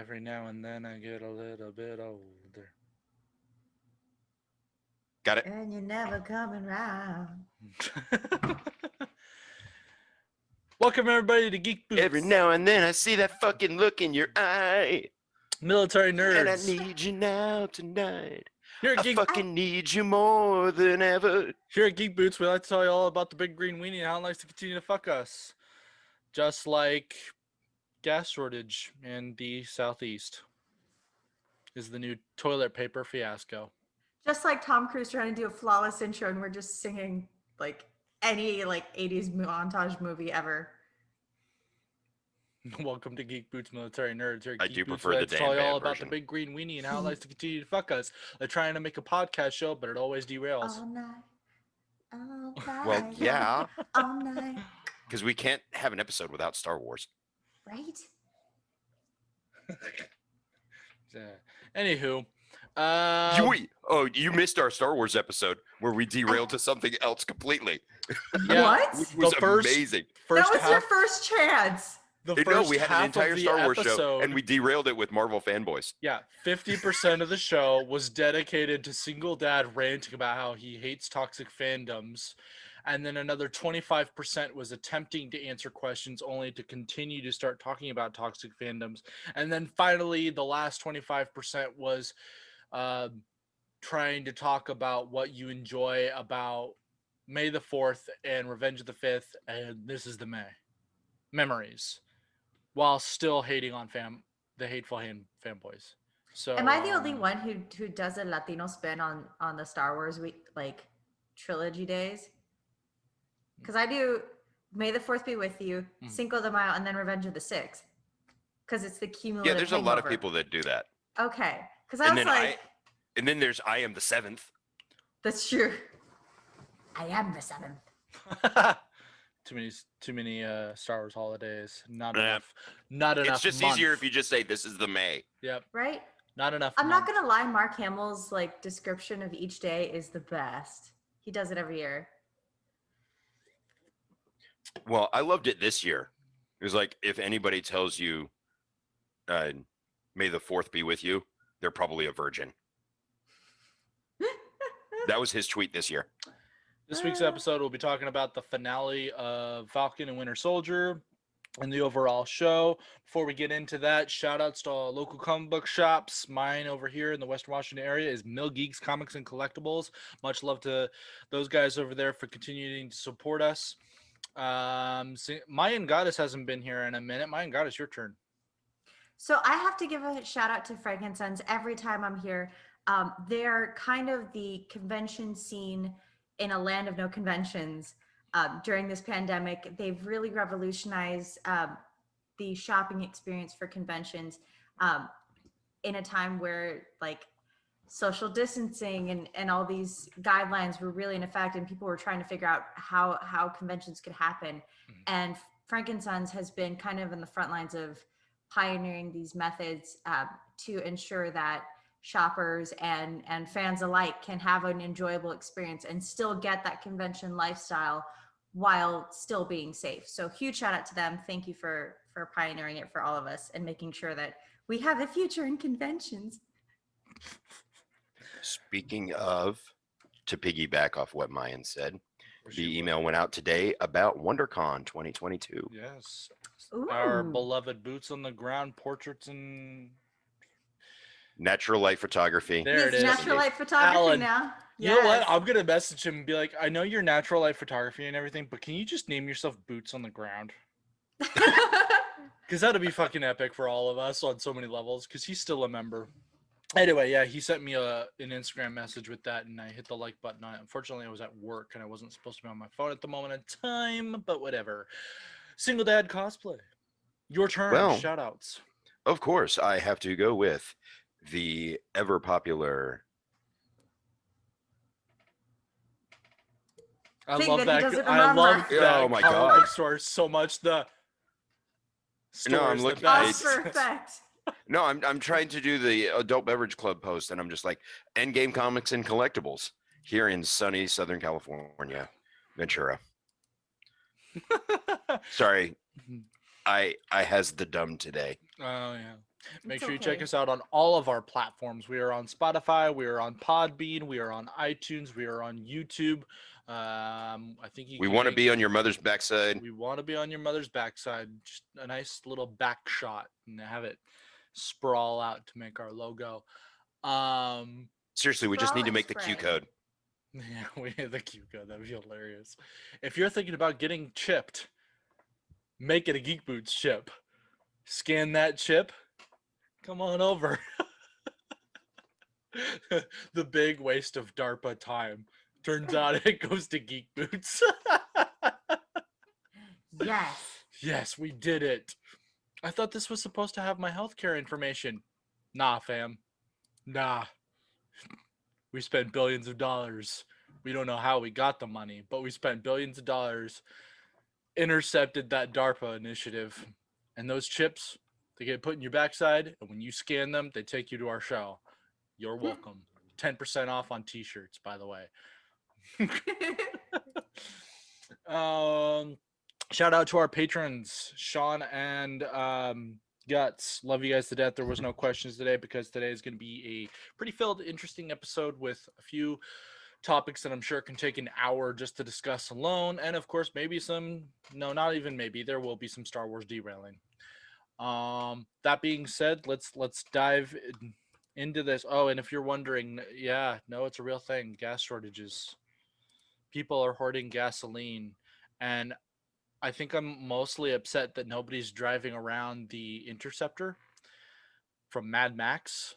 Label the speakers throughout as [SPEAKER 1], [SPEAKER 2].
[SPEAKER 1] Every now and then I get a little bit older.
[SPEAKER 2] Got it?
[SPEAKER 3] And you're never coming round.
[SPEAKER 1] Welcome everybody to Geek Boots.
[SPEAKER 2] Every now and then I see that fucking look in your eye.
[SPEAKER 1] Military nerds.
[SPEAKER 2] And I need you now tonight.
[SPEAKER 1] Here at
[SPEAKER 2] I
[SPEAKER 1] Geek
[SPEAKER 2] fucking need you more than ever.
[SPEAKER 1] Here at Geek Boots, we like to tell you all about the big green weenie and how it likes to continue to fuck us. Just like gas shortage in the southeast is the new toilet paper fiasco.
[SPEAKER 3] Just like Tom Cruise trying to do a flawless intro and we're just singing like any 80s montage movie ever.
[SPEAKER 1] Welcome to Geek Boots Military Nerds. Here at
[SPEAKER 2] I
[SPEAKER 1] Geek
[SPEAKER 2] do
[SPEAKER 1] Boots,
[SPEAKER 2] prefer
[SPEAKER 1] we
[SPEAKER 2] the
[SPEAKER 1] like to tell you
[SPEAKER 2] Dan
[SPEAKER 1] all
[SPEAKER 2] Band
[SPEAKER 1] about
[SPEAKER 2] version.
[SPEAKER 1] the big green weenie and how it likes to continue to fuck us. They're trying to make a podcast show, but it always derails.
[SPEAKER 3] All night. All night.
[SPEAKER 2] Well, yeah.
[SPEAKER 3] All night.
[SPEAKER 2] Because we can't have an episode without Star Wars.
[SPEAKER 3] Right?
[SPEAKER 1] Anywho.
[SPEAKER 2] You missed our Star Wars episode where we derailed to something else completely.
[SPEAKER 1] Yeah,
[SPEAKER 3] What?
[SPEAKER 2] Which was amazing.
[SPEAKER 3] That was your first chance.
[SPEAKER 1] The
[SPEAKER 2] No,
[SPEAKER 1] first
[SPEAKER 2] we had an
[SPEAKER 1] half
[SPEAKER 2] entire
[SPEAKER 1] of the
[SPEAKER 2] Star Wars
[SPEAKER 1] episode,
[SPEAKER 2] show, and we derailed it with Marvel fanboys.
[SPEAKER 1] Yeah, 50% of the show was dedicated to single dad ranting about how he hates toxic fandoms. And then another 25% was attempting to answer questions only to continue to start talking about toxic fandoms. And then finally, the last 25% was trying to talk about what you enjoy about May the 4th and Revenge of the 5th. And this is the memories, while still hating on the hateful fanboys. So
[SPEAKER 3] am I the only one who does a Latino spin on the Star Wars trilogy days? Because I do May the 4th be with you, Cinco de Mayo, and then Revenge of the 6th. Because it's the cumulative.
[SPEAKER 2] Yeah, there's
[SPEAKER 3] hangover.
[SPEAKER 2] a lot of people that do that.
[SPEAKER 3] Okay, because I was like,
[SPEAKER 2] and then there's I Am the 7th.
[SPEAKER 3] that's true. I am the 7th.
[SPEAKER 1] Too many Star Wars holidays. Not enough. It's
[SPEAKER 2] just easier if you just say this is the May.
[SPEAKER 1] Yep.
[SPEAKER 3] Right?
[SPEAKER 1] Not enough.
[SPEAKER 3] I'm not gonna lie, Mark Hamill's description of each day is the best. He does it every year.
[SPEAKER 2] Well, I loved it this year. It was like, if anybody tells you May the 4th be with you, they're probably a virgin. That was his tweet this year.
[SPEAKER 1] This week's episode, we'll be talking about the finale of Falcon and Winter Soldier and the overall show. Before we get into that, shout outs to all local comic book shops. Mine over here in the Western Washington area is Mill Geeks Comics and Collectibles. Much love to those guys over there for continuing to support us. Mayan Goddess hasn't been here in a minute. Mayan Goddess, your turn.
[SPEAKER 3] So I have to give a shout out to Frank & Sons every time I'm here. They're kind of the convention scene in a land of no conventions. During this pandemic, they've really revolutionized the shopping experience for conventions in a time where social distancing and all these guidelines were really in effect, and people were trying to figure out how conventions could happen. And Frank & Sons has been kind of in the front lines of pioneering these methods to ensure that shoppers and fans alike can have an enjoyable experience and still get that convention lifestyle while still being safe. So huge shout out to them. Thank you for pioneering it for all of us and making sure that we have a future in conventions.
[SPEAKER 2] Speaking of, to piggyback off what Mayan said, the email went out today about WonderCon 2022.
[SPEAKER 1] Yes.
[SPEAKER 3] Ooh.
[SPEAKER 1] Our beloved boots on the ground portraits and
[SPEAKER 2] Natural light photography.
[SPEAKER 1] There it is.
[SPEAKER 3] Natural light photography
[SPEAKER 1] Alan,
[SPEAKER 3] now.
[SPEAKER 1] You know what? I'm going to message him and be like, I know you're natural light photography and everything, but can you just name yourself Boots on the Ground? Because that'd be fucking epic for all of us on so many levels, because he's still a member. Anyway, yeah, he sent me an Instagram message with that, and I hit the like button on it. Unfortunately, I was at work, and I wasn't supposed to be on my phone at the moment in time, but whatever. Single Dad Cosplay. Your turn.
[SPEAKER 2] Well,
[SPEAKER 1] shout-outs.
[SPEAKER 2] Of course, I have to go with the ever-popular...
[SPEAKER 1] I love that. I love that. Oh my god! Store so much. The
[SPEAKER 2] no, I'm looking.
[SPEAKER 3] Perfect.
[SPEAKER 2] No, I'm trying to do the Adult Beverage Club post, and I'm just like, Endgame Comics and Collectibles here in sunny Southern California, Ventura. Sorry, I has the dumb today.
[SPEAKER 1] Oh yeah. Make
[SPEAKER 3] It's
[SPEAKER 1] sure you check
[SPEAKER 3] okay.
[SPEAKER 1] us out on all of our platforms. We are on Spotify, we are on Podbean, we are on iTunes, we are on YouTube. I think you
[SPEAKER 2] We
[SPEAKER 1] can
[SPEAKER 2] want to
[SPEAKER 1] make
[SPEAKER 2] be on your mother's backside.
[SPEAKER 1] we want to be on your mother's backside. Just a nice little back shot and have it sprawl out to make our logo.
[SPEAKER 2] Seriously, we just
[SPEAKER 3] Sprawl
[SPEAKER 2] need to
[SPEAKER 3] and
[SPEAKER 2] make the Q
[SPEAKER 3] spray.
[SPEAKER 2] code.
[SPEAKER 1] Yeah, we have the Q code. That'd be hilarious. If you're thinking about getting chipped, make it a Geek Boots chip. Scan that chip. Come on over. The big waste of DARPA time. Turns out it goes to Geek Boots.
[SPEAKER 3] Yes.
[SPEAKER 1] Yes, we did it. I thought this was supposed to have my healthcare information. Nah, fam. Nah. We spent billions of dollars. We don't know how we got the money, but we spent billions of dollars, intercepted that DARPA initiative, and those chips, they get put in your backside, and when you scan them, they take you to our show. You're welcome. 10% off on t-shirts, by the way. Shout out to our patrons, Sean and Guts. Love you guys to death. There was no questions today because today is going to be a pretty filled, interesting episode with a few topics that I'm sure can take an hour just to discuss alone, and of course, maybe some. No, not even maybe. There will be some Star Wars derailing. That being said, let's dive into this. Oh, and if you're wondering, yeah, no, it's a real thing. Gas shortages. People are hoarding gasoline, and I think I'm mostly upset that nobody's driving around the Interceptor from Mad Max,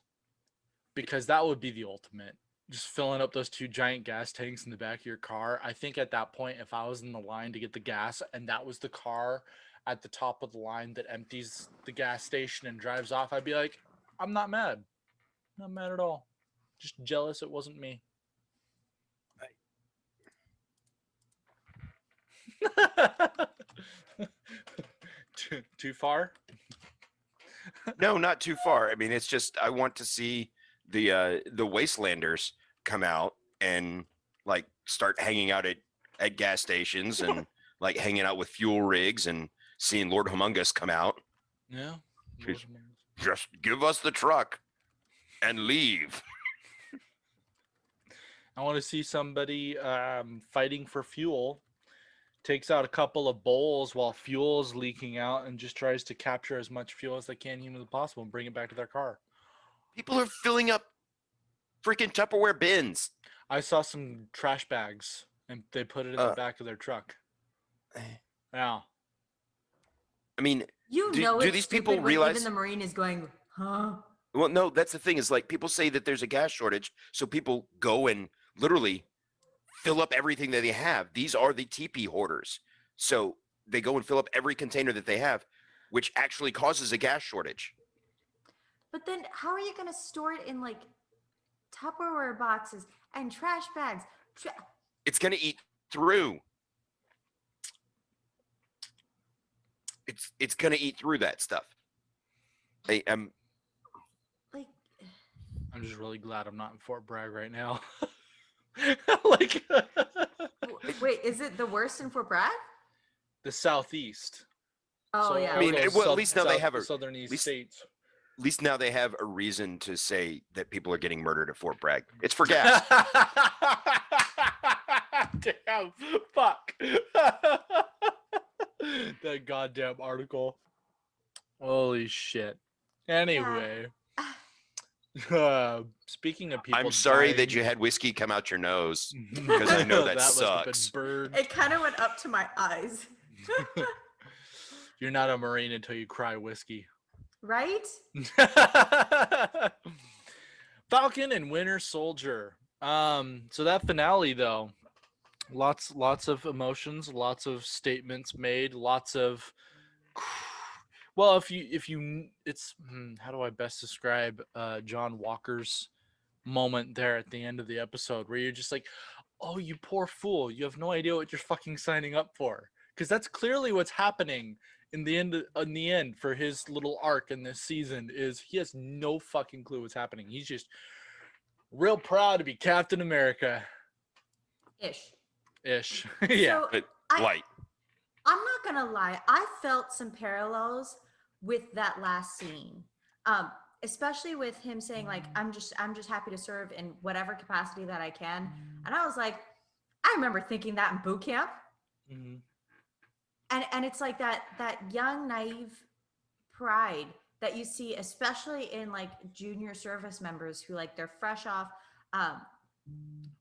[SPEAKER 1] because that would be the ultimate. Just filling up those two giant gas tanks in the back of your car. I think at that point, if I was in the line to get the gas and that was the car at the top of the line that empties the gas station and drives off, I'd be like, I'm not mad. Not mad at all. Just jealous it wasn't me. Too far?
[SPEAKER 2] No, not too far. I mean, it's just I want to see the Wastelanders come out and like start hanging out at gas stations and like hanging out with fuel rigs and seeing Lord Humongous come out.
[SPEAKER 1] Yeah.
[SPEAKER 2] Just give us the truck and leave.
[SPEAKER 1] I want to see somebody fighting for fuel, takes out a couple of bowls while fuel's leaking out, and just tries to capture as much fuel as they can humanly possible and bring it back to their car.
[SPEAKER 2] People are filling up freaking Tupperware bins.
[SPEAKER 1] I saw some trash bags, and they put it in the back of their truck. Yeah.
[SPEAKER 2] I mean,
[SPEAKER 3] You
[SPEAKER 2] do,
[SPEAKER 3] know
[SPEAKER 2] do
[SPEAKER 3] it's
[SPEAKER 2] these
[SPEAKER 3] stupid
[SPEAKER 2] people
[SPEAKER 3] when
[SPEAKER 2] realize?
[SPEAKER 3] even the Marine is going, huh?
[SPEAKER 2] Well, no, that's the thing is like people say that there's a gas shortage, so people go and literally fill up everything that they have. These are the TP hoarders. So they go and fill up every container that they have, which actually causes a gas shortage.
[SPEAKER 3] But then how are you going to store it in like Tupperware boxes and trash bags?
[SPEAKER 2] It's going to eat through. It's going to eat through that stuff.
[SPEAKER 3] Like,
[SPEAKER 1] I'm just really glad I'm not in Fort Bragg right now. Like
[SPEAKER 3] wait, is it the worst in Fort Bragg?
[SPEAKER 1] the southeast.
[SPEAKER 3] Oh
[SPEAKER 1] So
[SPEAKER 3] yeah.
[SPEAKER 2] I mean,
[SPEAKER 1] all those
[SPEAKER 2] well, at least now they have a
[SPEAKER 1] southern east
[SPEAKER 2] least-
[SPEAKER 1] states.
[SPEAKER 2] At least now they have a reason to say that people are getting murdered at Fort Bragg. It's for gas.
[SPEAKER 1] Damn, fuck. That goddamn article. Holy shit. Anyway. Speaking of people,
[SPEAKER 2] I'm sorry
[SPEAKER 1] dying,
[SPEAKER 2] that you had whiskey come out your nose because I know that
[SPEAKER 1] must have been
[SPEAKER 2] sucks.
[SPEAKER 1] bird.
[SPEAKER 3] It kind of went up to my eyes.
[SPEAKER 1] You're not a Marine until you cry whiskey.
[SPEAKER 3] Right?
[SPEAKER 1] Falcon and Winter Soldier. So that finale though, lots of emotions, lots of statements made, lots of well, if you it's how do I best describe John Walker's moment there at the end of the episode where you're just like, oh, you poor fool, you have no idea what you're fucking signing up for, because that's clearly what's happening in the end for his little arc in this season. Is he has no fucking clue what's happening. He's just real proud to be Captain America ish. Yeah.
[SPEAKER 3] So
[SPEAKER 2] But light.
[SPEAKER 3] I'm not gonna lie, I felt some parallels with that last scene. Especially with him saying like, I'm just happy to serve in whatever capacity that I can. And I was like, I remember thinking that in boot camp.
[SPEAKER 1] Mhm.
[SPEAKER 3] And it's like that young naive pride that you see especially in like junior service members who like they're fresh off um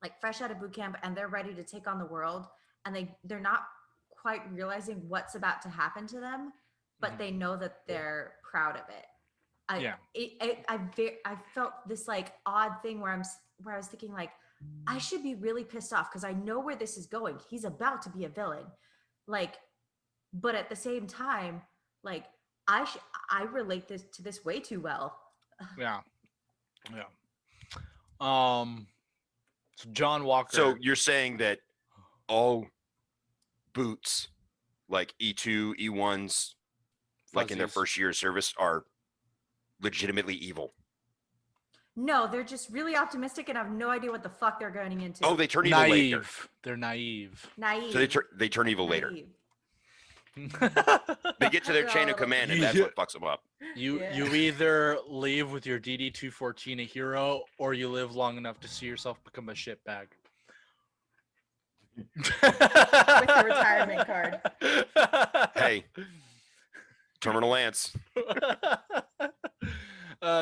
[SPEAKER 3] like fresh out of boot camp and they're ready to take on the world, and they're not quite realizing what's about to happen to them, but
[SPEAKER 1] Mhm.
[SPEAKER 3] they know that they're proud of it.
[SPEAKER 1] Yeah.
[SPEAKER 3] I felt this like odd thing where where I was thinking like, I should be really pissed off because I know where this is going. He's about to be a villain. Like, but at the same time, like I relate this to this way too well.
[SPEAKER 1] Yeah. Yeah. Um. So John Walker.
[SPEAKER 2] So you're saying that all boots, like E2, E1s, like in their
[SPEAKER 1] Fuzzies.
[SPEAKER 2] first year of service, are legitimately evil.
[SPEAKER 3] No, they're just really optimistic and have no idea what the fuck they're going into.
[SPEAKER 2] Oh, they turn evil later.
[SPEAKER 1] Naive. They're naive.
[SPEAKER 3] Naive.
[SPEAKER 2] So they turn evil later.
[SPEAKER 3] Naive.
[SPEAKER 2] They get to their chain of command, and that's what fucks them up.
[SPEAKER 1] You
[SPEAKER 3] Yeah.
[SPEAKER 1] you either leave with your DD-214 a hero, or you live long enough to see yourself become a shitbag.
[SPEAKER 3] With your retirement card.
[SPEAKER 2] Hey, Terminal Lance.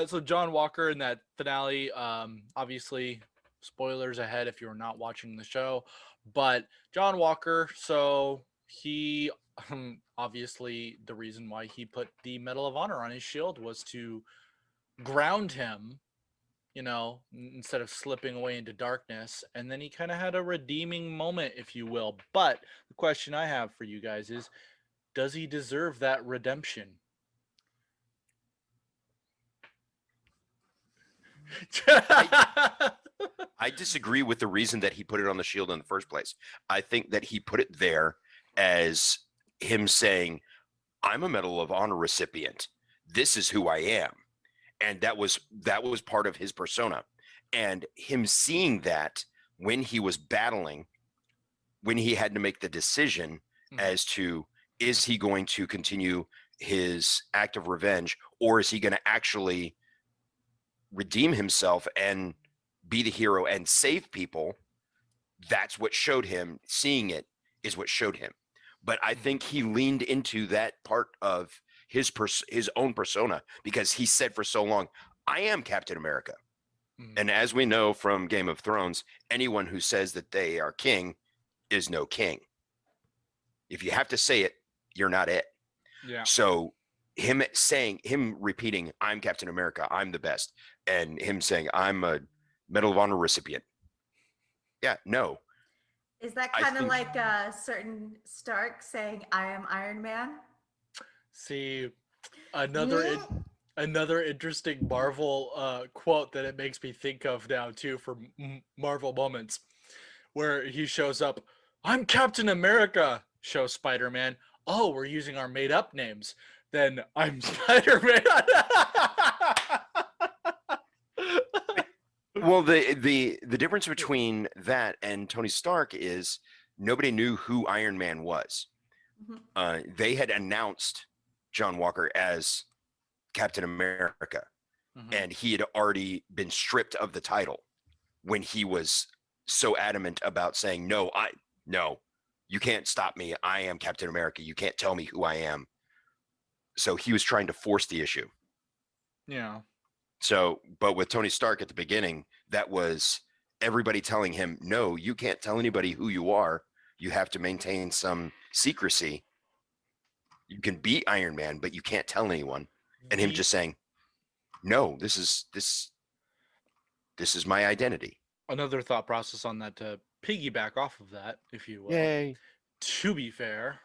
[SPEAKER 1] So John Walker in that finale, obviously spoilers ahead if you're not watching the show, but John Walker, so he obviously the reason why he put the Medal of Honor on his shield was to ground him, instead of slipping away into darkness. And then he kind of had a redeeming moment, if you will. But the question I have for you guys is, does he deserve that redemption?
[SPEAKER 2] I disagree with the reason that he put it on the shield in the first place. I think that he put it there as him saying, I'm a Medal of Honor recipient. This is who I am. And that was part of his persona. And him seeing that when he was battling, when he had to make the decision as to, is he going to continue his act of revenge, or is he going to actually redeem himself and be the hero and save people? That's what showed him. Seeing it is what showed him. But I think he leaned into that part of his own persona, because he said for so long, I am Captain America. And as we know from Game of Thrones, anyone who says that they are king is no king. If you have to say it, you're not it.
[SPEAKER 1] Yeah.
[SPEAKER 2] So him repeating, I'm Captain America, I'm the best, and him saying, I'm a Medal of Honor recipient. Yeah, no.
[SPEAKER 3] Is that kind of like a certain Stark saying, I am Iron Man?
[SPEAKER 1] See, another interesting Marvel quote that it makes me think of now too for Marvel moments, where he shows up, I'm Captain America, show Spider-Man, oh, we're using our made up names, then I'm Spider-Man.
[SPEAKER 2] Well, the difference between that and Tony Stark is nobody knew who Iron Man was. They had announced John Walker as Captain America, and he had already been stripped of the title when he was so adamant about saying, no, you can't stop me. I am Captain America. You can't tell me who I am. So he was trying to force the issue.
[SPEAKER 1] Yeah.
[SPEAKER 2] So, but with Tony Stark at the beginning, that was everybody telling him, no, you can't tell anybody who you are. You have to maintain some secrecy. You can be Iron Man, but you can't tell anyone. And him just saying, no, this is my identity.
[SPEAKER 1] Another thought process on that, to piggyback off of that, if you will.
[SPEAKER 2] Yay.
[SPEAKER 1] To be fair,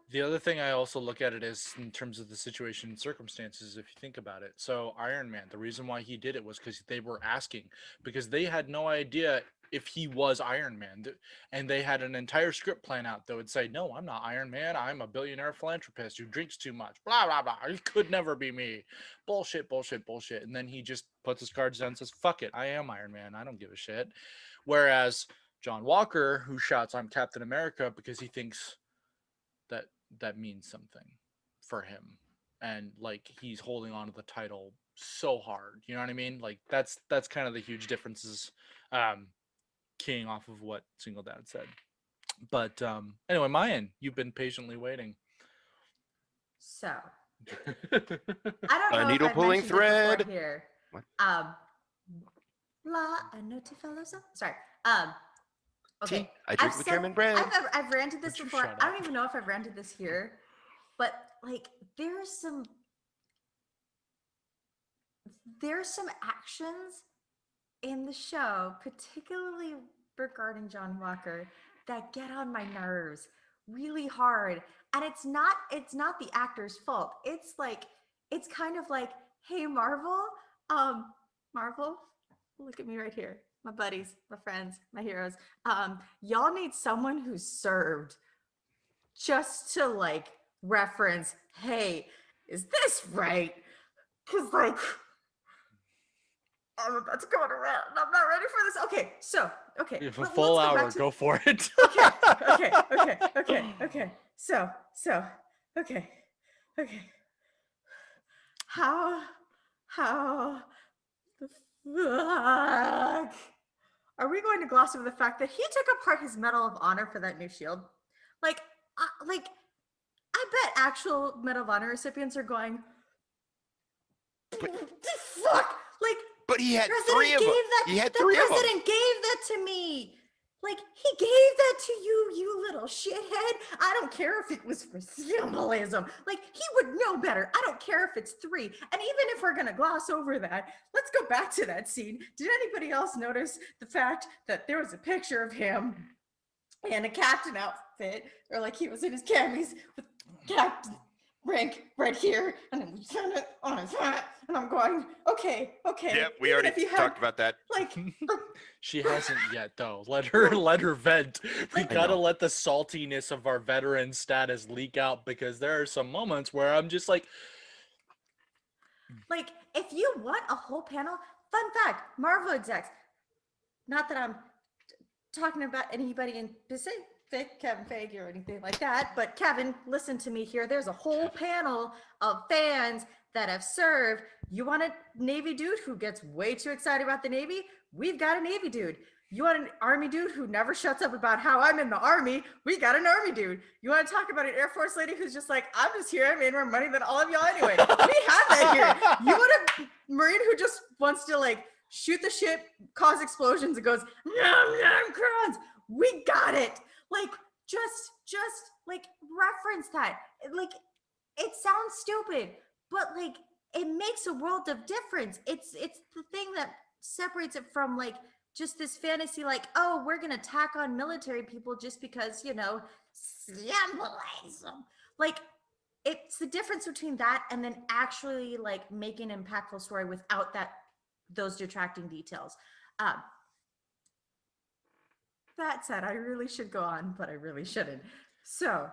[SPEAKER 1] the other thing I also look at it is in terms of the situation and circumstances, if you think about it. So Iron Man, the reason why he did it was because they were asking, because they had no idea if he was Iron Man. And they had an entire script plan out that would say, no, I'm not Iron Man. I'm a billionaire philanthropist who drinks too much. Blah, blah, blah. He could never be me. Bullshit, bullshit, bullshit. And then he just puts his cards down and says, fuck it. I am Iron Man. I don't give a shit. Whereas John Walker, who shouts, I'm Captain America, because he thinks that means something for him. and like he's holding on to the title so hard. You know what I mean? Like that's kind of the huge differences, keying off of what Single Dad said. But anyway, Mayan, you've been patiently waiting.
[SPEAKER 3] So I don't know
[SPEAKER 2] needle
[SPEAKER 3] if I
[SPEAKER 2] pulling
[SPEAKER 3] mentioned
[SPEAKER 2] thread.
[SPEAKER 3] it before here.
[SPEAKER 2] What?
[SPEAKER 3] A notifiloso. Sorry. Okay.
[SPEAKER 2] Tea. I drink with German bread.
[SPEAKER 3] I've ranted this
[SPEAKER 1] Would you
[SPEAKER 3] before.
[SPEAKER 1] shut
[SPEAKER 3] I
[SPEAKER 1] up?
[SPEAKER 3] don't even know if I've ranted this here, but like there's some actions in the show, particularly regarding John Walker, that get on my nerves really hard. And it's not the actor's fault. It's kind of like, hey Marvel, Marvel, look at me right here. My buddies, my friends, my heroes. Y'all need someone who's served just to like reference, hey, is this right? Cause like I'm about to go on a rant and I'm not ready for this. Okay, so
[SPEAKER 1] You have a
[SPEAKER 3] let's
[SPEAKER 1] full
[SPEAKER 3] go
[SPEAKER 1] hour.
[SPEAKER 3] back to-
[SPEAKER 1] Go for it.
[SPEAKER 3] Okay. So, okay. How the fuck are we going to gloss over the fact that he took apart his Medal of Honor for that new shield? Like, I bet actual Medal of Honor recipients are going, fuck, like.
[SPEAKER 2] But he had
[SPEAKER 3] President
[SPEAKER 2] three of them. He had three of them.
[SPEAKER 3] The president gave that to me. Like, he gave that to you, you little shithead. I don't care if it was for symbolism. Like, he would know better. I don't care if it's 3. And even if we're going to gloss over that, let's go back to that scene. Did anybody else notice the fact that there was a picture of him in a captain outfit, or like he was in his camis with captain rank right here, and then we turn it on his hat, and I'm going, okay.
[SPEAKER 2] Yep, we already talked about that.
[SPEAKER 3] Like,
[SPEAKER 1] She hasn't yet though. Let her vent. We gotta
[SPEAKER 2] know.
[SPEAKER 1] let the saltiness of our veteran status leak out, because there are some moments where I'm just like,
[SPEAKER 3] if you want a whole panel, fun fact, Marvel execs, not that I'm talking about anybody in Pacific, Kevin Feige or anything like that, but Kevin, listen to me here. There's a whole panel of fans that have served. You want a Navy dude who gets way too excited about the Navy? We've got a Navy dude. You want an Army dude who never shuts up about how I'm in the Army? We got an Army dude. You want to talk about an Air Force lady who's just like, I'm just here. I made more money than all of y'all anyway. We have that here. You want a Marine who just wants to like shoot the ship, cause explosions, and goes, yum, yum, crowns. We got it. Like, just like reference that. Like, it sounds stupid, but like it makes a world of difference. It's the thing that separates it from like just this fantasy, like, oh, we're gonna tack on military people just because, you know, symbolism. Like, it's the difference between that and then actually like making an impactful story without those detracting details. That said, I really should go on, but I really shouldn't. So,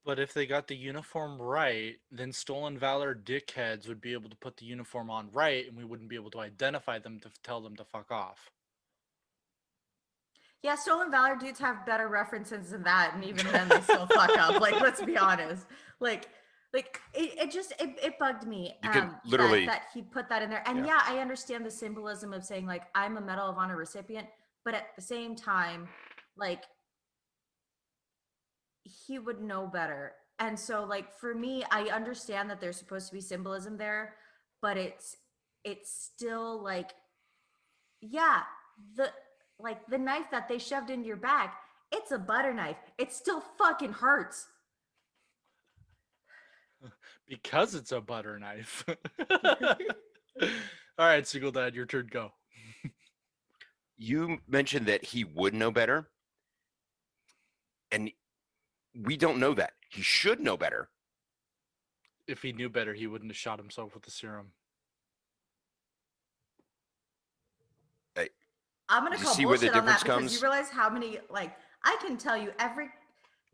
[SPEAKER 1] but if they got the uniform right, then Stolen Valor dickheads would be able to put the uniform on right, and we wouldn't be able to identify them to tell them to fuck off.
[SPEAKER 3] Yeah, Stolen Valor dudes have better references than that, and even then they still fuck up. Like, let's be honest. Like it bugged me.
[SPEAKER 2] You can literally
[SPEAKER 3] that he put that in there. And yeah, I understand the symbolism of saying like I'm a Medal of Honor recipient, but at the same time, like he would know better. And so like for me, I understand that there's supposed to be symbolism there, but it's still like, yeah, the knife that they shoved into your back, it's a butter knife. It still fucking hurts.
[SPEAKER 1] Because it's a butter knife. All right, Single Dad, your turn, go.
[SPEAKER 2] You mentioned that he would know better, and we don't know that. He should know better.
[SPEAKER 1] If he knew better, he wouldn't have shot himself with the serum.
[SPEAKER 2] Hey,
[SPEAKER 3] I'm gonna call bullshit on that because you realize how many, like, I can tell you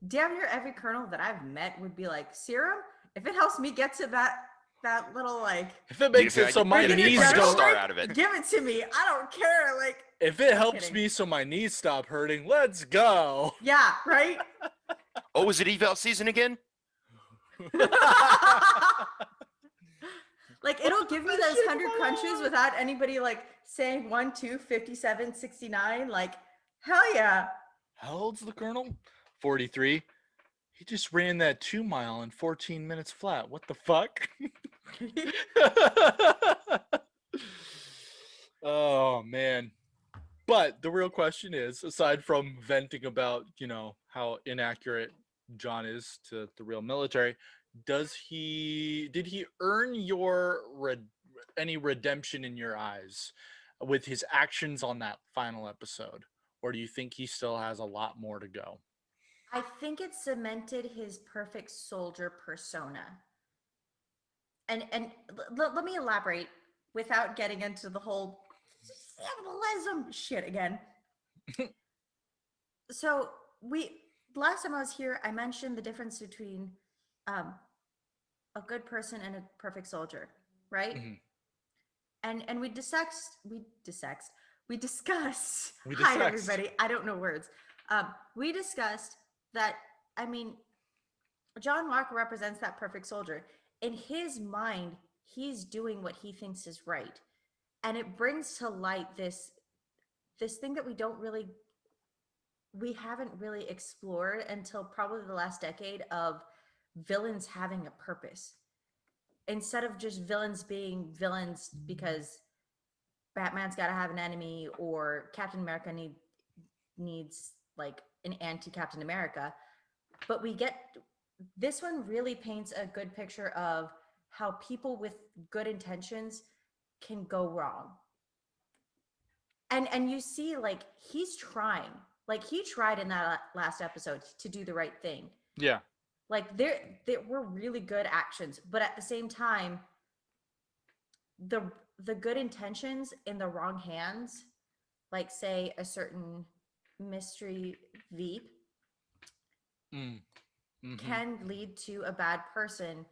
[SPEAKER 3] damn near every colonel that I've met would be like, serum, if it helps me get to that little, like,
[SPEAKER 1] if it makes it so my knees don't
[SPEAKER 2] start out of it,
[SPEAKER 3] give it to me. I don't care. Like,
[SPEAKER 1] if it helps me so my knees stop hurting, let's go.
[SPEAKER 3] Yeah, right.
[SPEAKER 2] Oh, is it eval season again?
[SPEAKER 3] Like, it'll give me those 100 crunches without anybody like saying 1, 2, 57, 69. Like, hell yeah.
[SPEAKER 1] How old's the Colonel? 43. He just ran that 2 mile in 14 minutes flat. What the fuck? Oh man. But the real question is, aside from venting about, how inaccurate John is to the real military, did he earn any redemption in your eyes with his actions on that final episode? Or do you think he still has a lot more to go?
[SPEAKER 3] I think it cemented his perfect soldier persona. And let me elaborate without getting into the whole symbolism shit again. So last time I was here, I mentioned the difference between a good person and a perfect soldier, right?
[SPEAKER 1] Mm-hmm.
[SPEAKER 3] And we discussed. Hi everybody. I don't know words. We discussed that. I mean, John Walker represents that perfect soldier. In his mind, he's doing what he thinks is right, and it brings to light this thing that we haven't really explored until probably the last decade, of villains having a purpose instead of just villains being villains because Batman's got to have an enemy, or Captain America needs like an anti-Captain America. But this one really paints a good picture of how people with good intentions can go wrong. And you see, like, he's trying. Like, he tried in that last episode to do the right thing.
[SPEAKER 1] Yeah.
[SPEAKER 3] Like, there were really good actions, but at the same time, the good intentions in the wrong hands, like say a certain mystery Veep, can lead to a bad person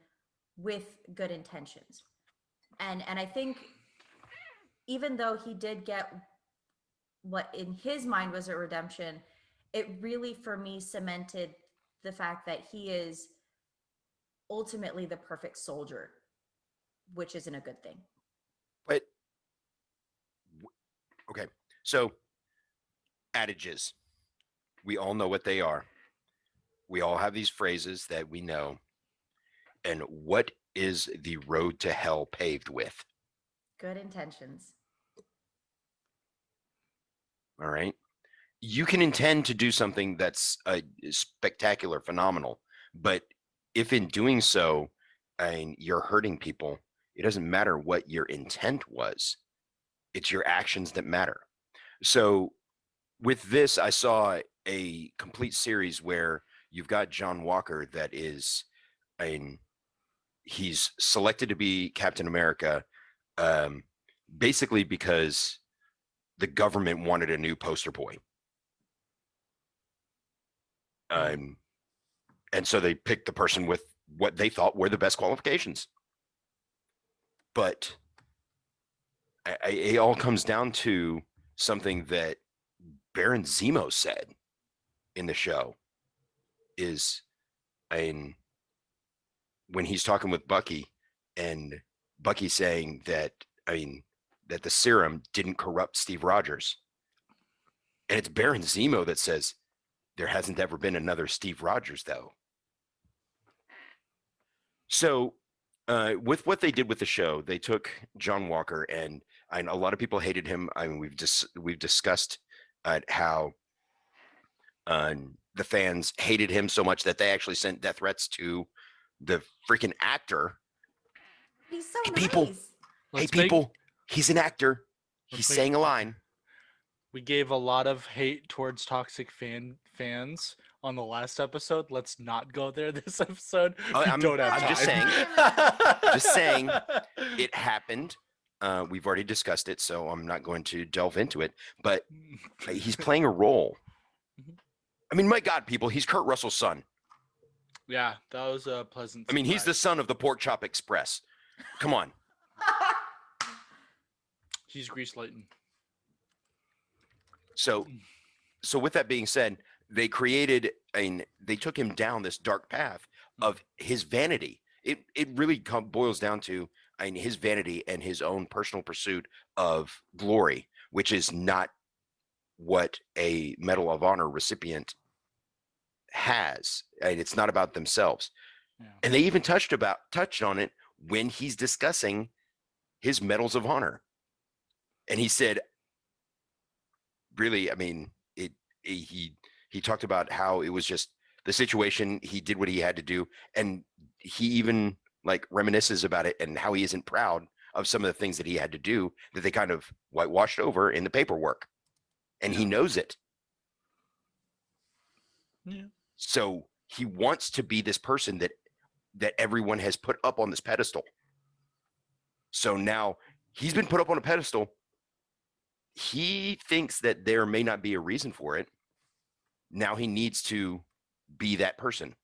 [SPEAKER 3] with good intentions. And I think even though he did get what in his mind was a redemption, it really for me cemented the fact that he is ultimately the perfect soldier, which isn't a good thing.
[SPEAKER 2] But okay, so adages, we all know what they are. We all have these phrases that we know. And what is the road to hell paved with?
[SPEAKER 3] Good intentions.
[SPEAKER 2] All right. You can intend to do something that's spectacular, phenomenal, but if in doing so, and you're hurting people, it doesn't matter what your intent was. It's your actions that matter. So with this, I saw a complete series where you've got John Walker that is, he's selected to be Captain America, basically because the government wanted a new poster boy. And so they picked the person with what they thought were the best qualifications. But it all comes down to something that Baron Zemo said in the show is, when he's talking with Bucky, and Bucky saying that, that the serum didn't corrupt Steve Rogers. And it's Baron Zemo that says, there hasn't ever been another Steve Rogers, though. So with what they did with the show, they took John Walker, and a lot of people hated him. We've discussed how the fans hated him so much that they actually sent death threats to the freaking actor.
[SPEAKER 3] He's so
[SPEAKER 2] nice. People, he's an actor. He's saying a line.
[SPEAKER 1] We gave a lot of hate towards toxic fans on the last episode. Let's not go there this episode. I'm
[SPEAKER 2] just saying it happened. We've already discussed it, so I'm not going to delve into it. But he's playing a role. I mean, my God, people, he's Kurt Russell's son.
[SPEAKER 1] Yeah, that was a pleasant surprise.
[SPEAKER 2] I mean, he's the son of the Pork Chop Express. Come on.
[SPEAKER 1] He's Grease Lightning.
[SPEAKER 2] So with that being said, they they took him down this dark path of his vanity. It really boils down to, I mean, his vanity and his own personal pursuit of glory, which is not what a Medal of Honor recipient has. And it's not about themselves.
[SPEAKER 1] Yeah.
[SPEAKER 2] And they even touched on it when he's discussing his medals of honor. And he said, really, I mean, he talked about how it was just the situation. He did what he had to do, and he even like reminisces about it and how he isn't proud of some of the things that he had to do that they kind of whitewashed over in the paperwork, and he knows it.
[SPEAKER 1] Yeah.
[SPEAKER 2] So he wants to be this person that everyone has put up on this pedestal. So now he's been put up on a pedestal. He thinks that there may not be a reason for it. Now he needs to be that person.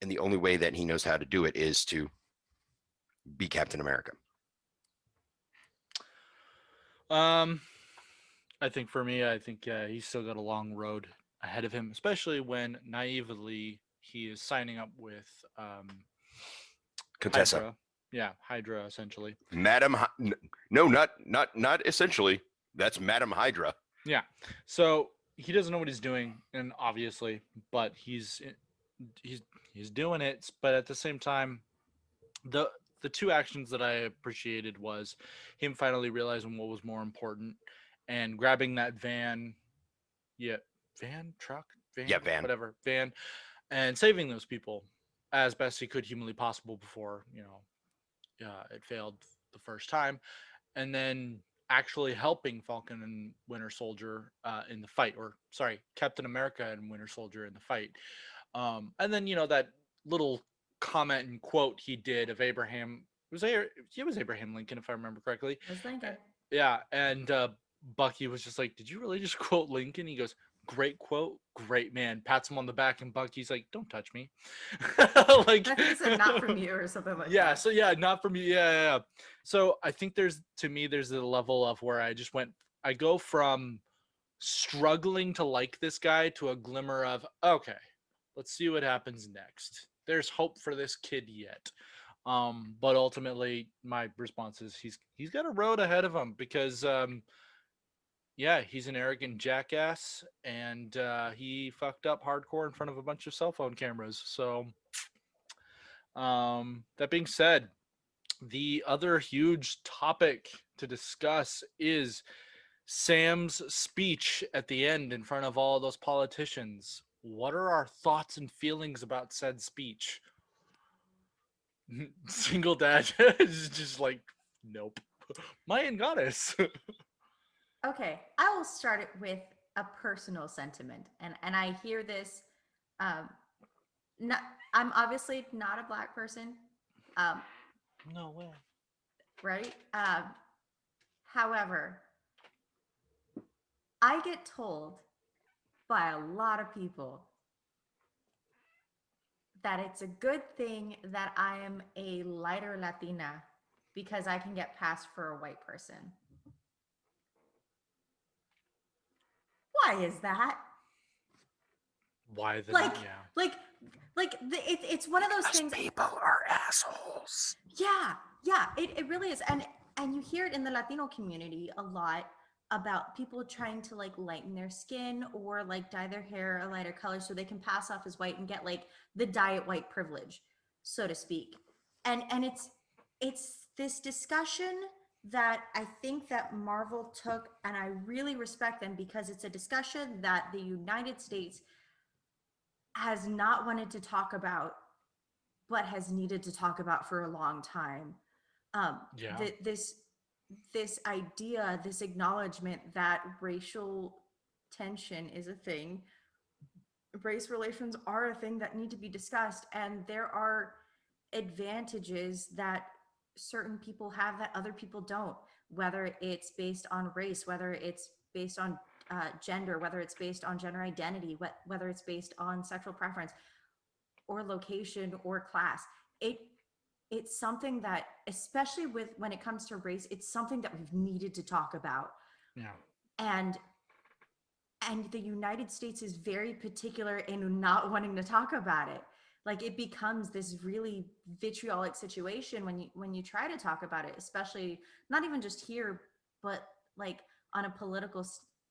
[SPEAKER 2] And the only way that he knows how to do it is to be Captain America.
[SPEAKER 1] I think for me, he's still got a long road ahead of him, especially when naively he is signing up with
[SPEAKER 2] Contessa.
[SPEAKER 1] Hydra. Yeah, Hydra essentially.
[SPEAKER 2] Madam no, not essentially. That's Madam Hydra.
[SPEAKER 1] Yeah. So he doesn't know what he's doing, and obviously, but he's doing it. But at the same time, the two actions that I appreciated was him finally realizing what was more important and grabbing that van, whatever, van, and saving those people as best he could humanly possible before it failed the first time, and then actually helping Falcon and Winter Soldier in the fight, or sorry, Captain America and Winter Soldier in the fight. And then that little comment and quote he did of Abraham. It was Abraham Lincoln, if I remember correctly.
[SPEAKER 3] It was Lincoln.
[SPEAKER 1] Yeah, and Bucky was just like, "Did you really just quote Lincoln?" He goes, "Great quote, great man." Pats him on the back, and Bucky's like, "Don't touch me."
[SPEAKER 3] Like, I think he said, "Not from you," or something like that.
[SPEAKER 1] Yeah. So yeah, not from you. Yeah. So I think there's a level of where I go from struggling to like this guy to a glimmer of, okay, let's see what happens next. There's hope for this kid yet. But ultimately my response is he's got a road ahead of him because he's an arrogant jackass, and he fucked up hardcore in front of a bunch of cell phone cameras. So that being said, the other huge topic to discuss is Sam's speech at the end in front of all those politicians. What are our thoughts and feelings about said speech? Single dad is just like, nope. Mayan goddess.
[SPEAKER 3] Okay, I will start it with a personal sentiment, and I hear this. Not, I'm obviously not a Black person.
[SPEAKER 1] No way.
[SPEAKER 3] Right? However, I get told by a lot of people that it's a good thing that I am a lighter Latina because I can get passed for a white person. Why is that?
[SPEAKER 1] Why the
[SPEAKER 3] it's one of those things.
[SPEAKER 2] People are assholes.
[SPEAKER 3] Yeah, it really is, and you hear it in the Latino community a lot about people trying to like lighten their skin or like dye their hair a lighter color so they can pass off as white and get like the diet white privilege, so to speak. And it's this discussion that I think that Marvel took, and I really respect them because it's a discussion that the United States has not wanted to talk about, but has needed to talk about for a long time. This idea, this acknowledgement that racial tension is a thing, race relations are a thing that need to be discussed, and there are advantages that certain people have that other people don't, whether it's based on race, whether it's based on gender, whether it's based on gender identity, whether it's based on sexual preference or location or class. It's something that, especially when it comes to race, it's something that we've needed to talk about.
[SPEAKER 1] Yeah.
[SPEAKER 3] And and the United States is very particular in not wanting to talk about it. Like it becomes this really vitriolic situation when you try to talk about it, especially not even just here, but like on a political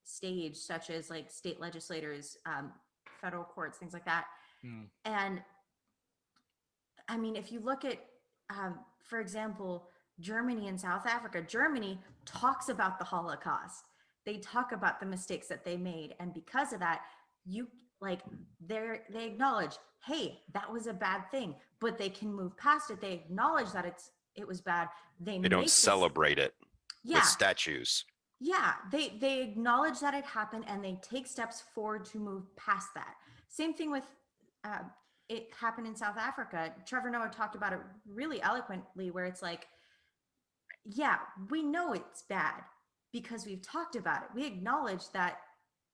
[SPEAKER 3] stage, such as like state legislators, federal courts, things like that.
[SPEAKER 1] Hmm.
[SPEAKER 3] And I mean, if you look at, for example, Germany and South Africa, Germany talks about the Holocaust. They talk about the mistakes that they made, and because of that, you like they acknowledge, hey, that was a bad thing, but they can move past it. They acknowledge that it was bad. They
[SPEAKER 2] They don't
[SPEAKER 3] make this,
[SPEAKER 2] celebrate it with
[SPEAKER 3] yeah,
[SPEAKER 2] statues.
[SPEAKER 3] yeah. They acknowledge that it happened, and they take steps forward to move past that. Same thing with uh, it happened in South Africa. Trevor Noah talked about it really eloquently, where it's like, yeah, we know it's bad because we've talked about it. We acknowledge that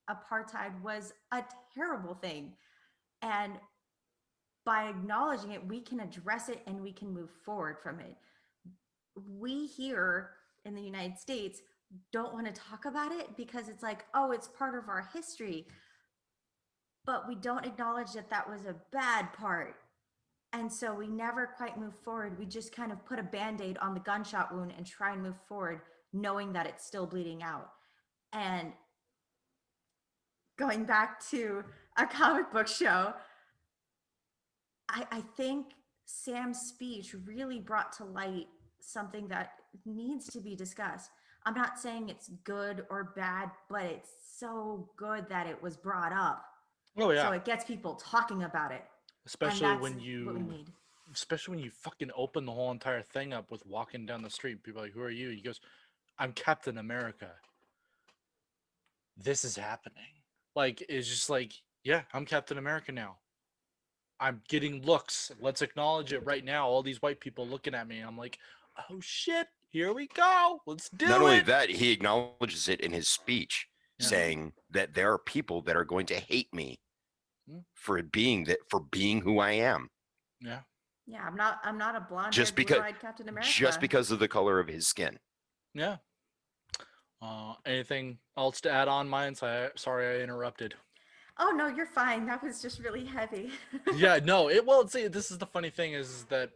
[SPEAKER 3] apartheid was a terrible thing. And by acknowledging it, we can address it and we can move forward from it. We here in the United States don't want to talk about it because it's like, oh, it's part of our history. But we don't acknowledge that that was a bad part. And so we never quite move forward. We just kind of put a band aid on the gunshot wound and try and move forward, knowing that it's still bleeding out. And going back to a comic book show, I think Sam's speech really brought to light something that needs to be discussed. I'm not saying it's good or bad, but it's so good that it was brought up.
[SPEAKER 1] Oh
[SPEAKER 3] So
[SPEAKER 1] yeah,
[SPEAKER 3] it gets people talking about it. And
[SPEAKER 1] especially
[SPEAKER 3] that's
[SPEAKER 1] when
[SPEAKER 3] what we
[SPEAKER 1] you,
[SPEAKER 3] need.
[SPEAKER 1] especially when you fucking open the whole entire thing up with walking down the street. People are like, "Who are you?" He goes, "I'm Captain America. This is happening." Like it's just like, yeah, I'm Captain America now. I'm getting looks. Let's acknowledge it right now. All these white people looking at me. I'm like, oh shit, here we go. Let's
[SPEAKER 2] Not
[SPEAKER 1] do
[SPEAKER 2] only
[SPEAKER 1] it.
[SPEAKER 2] that, he acknowledges it in his speech,
[SPEAKER 1] Yeah.
[SPEAKER 2] saying that there are people that are going to hate me
[SPEAKER 1] Mm.
[SPEAKER 2] for being who I am,
[SPEAKER 1] Yeah.
[SPEAKER 3] Yeah, I'm not a
[SPEAKER 2] just
[SPEAKER 3] blonde-haired,
[SPEAKER 2] because
[SPEAKER 3] blue-eyed Captain
[SPEAKER 2] just
[SPEAKER 3] America.
[SPEAKER 2] because of the color of his skin.
[SPEAKER 1] Yeah. Anything else to add on, mine? Sorry, I interrupted.
[SPEAKER 3] Oh no, you're fine. That was just really heavy.
[SPEAKER 1] Yeah, no, it well, see, this is the funny thing is that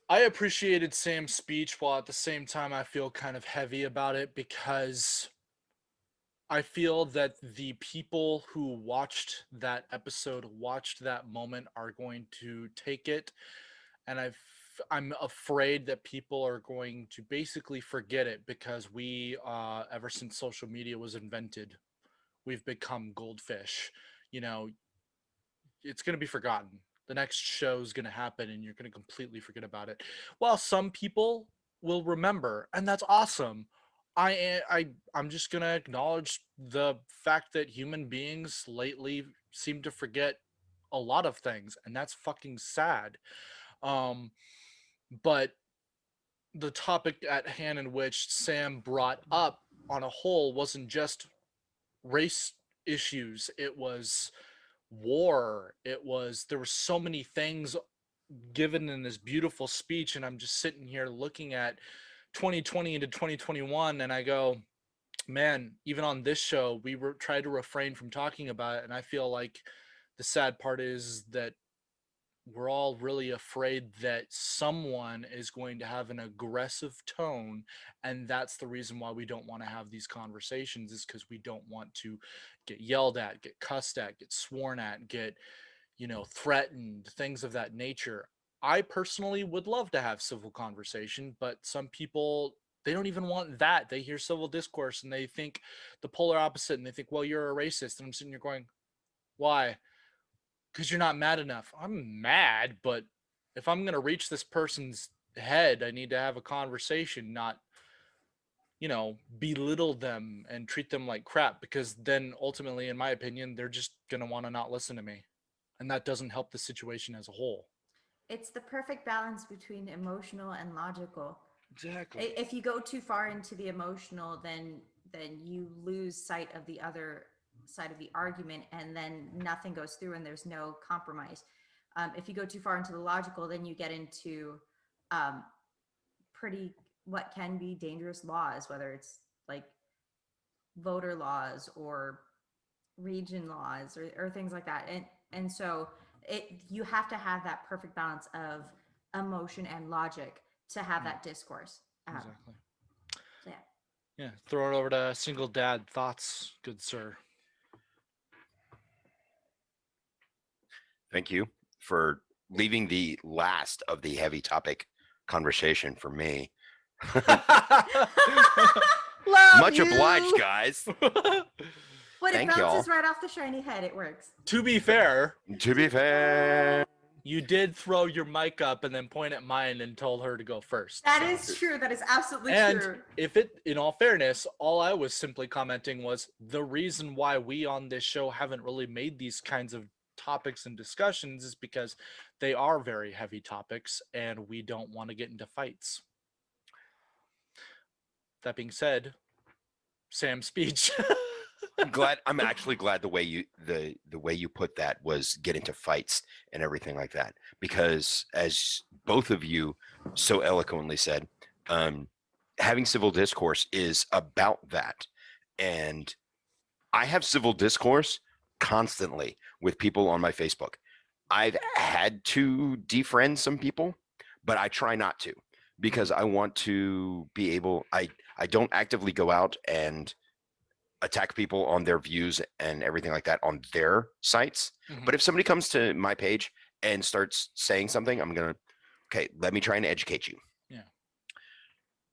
[SPEAKER 1] I appreciated Sam's speech while at the same time I feel kind of heavy about it because I feel that the people who watched that episode, watched that moment, are going to take it, and I'm afraid that people are going to basically forget it because we, ever since social media was invented, we've become goldfish. You know, it's going to be forgotten. The next show is going to happen, and you're going to completely forget about it. While some people will remember, and that's awesome. I'm just going to acknowledge the fact that human beings lately seem to forget a lot of things, and that's fucking sad. Um, but the topic at hand in which Sam brought up on a whole wasn't just race issues. It was war. It was there were so many things given in this beautiful speech, and I'm just sitting here looking at 2020 into 2021, and I go, man, even on this show, we were tried to refrain from talking about it, and I feel like the sad part is that we're all really afraid that someone is going to have an aggressive tone, and that's the reason why we don't want to have these conversations, is because we don't want to get yelled at, get cussed at, get sworn at, get, threatened, things of that nature. I personally would love to have civil conversation, but some people, they don't even want that. They hear civil discourse and they think the polar opposite, and they think, well, you're a racist. And I'm sitting here going, why? Because you're not mad enough. I'm mad, but if I'm going to reach this person's head, I need to have a conversation, not, belittle them and treat them like crap, because then ultimately, in my opinion, they're just going to want to not listen to me. And that doesn't help the situation as a whole.
[SPEAKER 3] It's the perfect balance between emotional and logical.
[SPEAKER 1] Exactly.
[SPEAKER 3] If you go too far into the emotional, then you lose sight of the other side of the argument, and then nothing goes through, and there's no compromise. If you go too far into the logical, then you get into um, pretty what can be dangerous laws, whether it's like voter laws or region laws or things like that. And so you have to have that perfect balance of emotion and logic to have that discourse.
[SPEAKER 1] Exactly.
[SPEAKER 3] So yeah.
[SPEAKER 1] Yeah. Throw it over to Single Dad. Thoughts, good sir.
[SPEAKER 2] Thank you for leaving the last of the heavy topic conversation for me. Much obliged, guys.
[SPEAKER 3] But
[SPEAKER 2] Thank
[SPEAKER 3] it bounces
[SPEAKER 2] y'all.
[SPEAKER 3] right off the shiny head. It works.
[SPEAKER 1] To be fair,
[SPEAKER 2] You
[SPEAKER 1] did throw your mic up and then point at mine and told her to go first.
[SPEAKER 3] That is true. That is absolutely
[SPEAKER 1] and
[SPEAKER 3] true.
[SPEAKER 1] in all fairness, all I was simply commenting was the reason why we on this show haven't really made these kinds of topics and discussions is because they are very heavy topics and we don't want to get into fights. That being said, Sam's speech.
[SPEAKER 2] I'm actually glad the way you put that was get into fights and everything like that, because as both of you so eloquently said, having civil discourse is about that. And I have civil discourse constantly with people on my Facebook. I've had to defriend some people, but I try not to, because I want to be able, I don't actively go out and attack people on their views and everything like that on their sites.
[SPEAKER 1] Mhm.
[SPEAKER 2] But if somebody comes to my page and starts saying something, I'm going to, okay, let me try and educate you.
[SPEAKER 1] Yeah.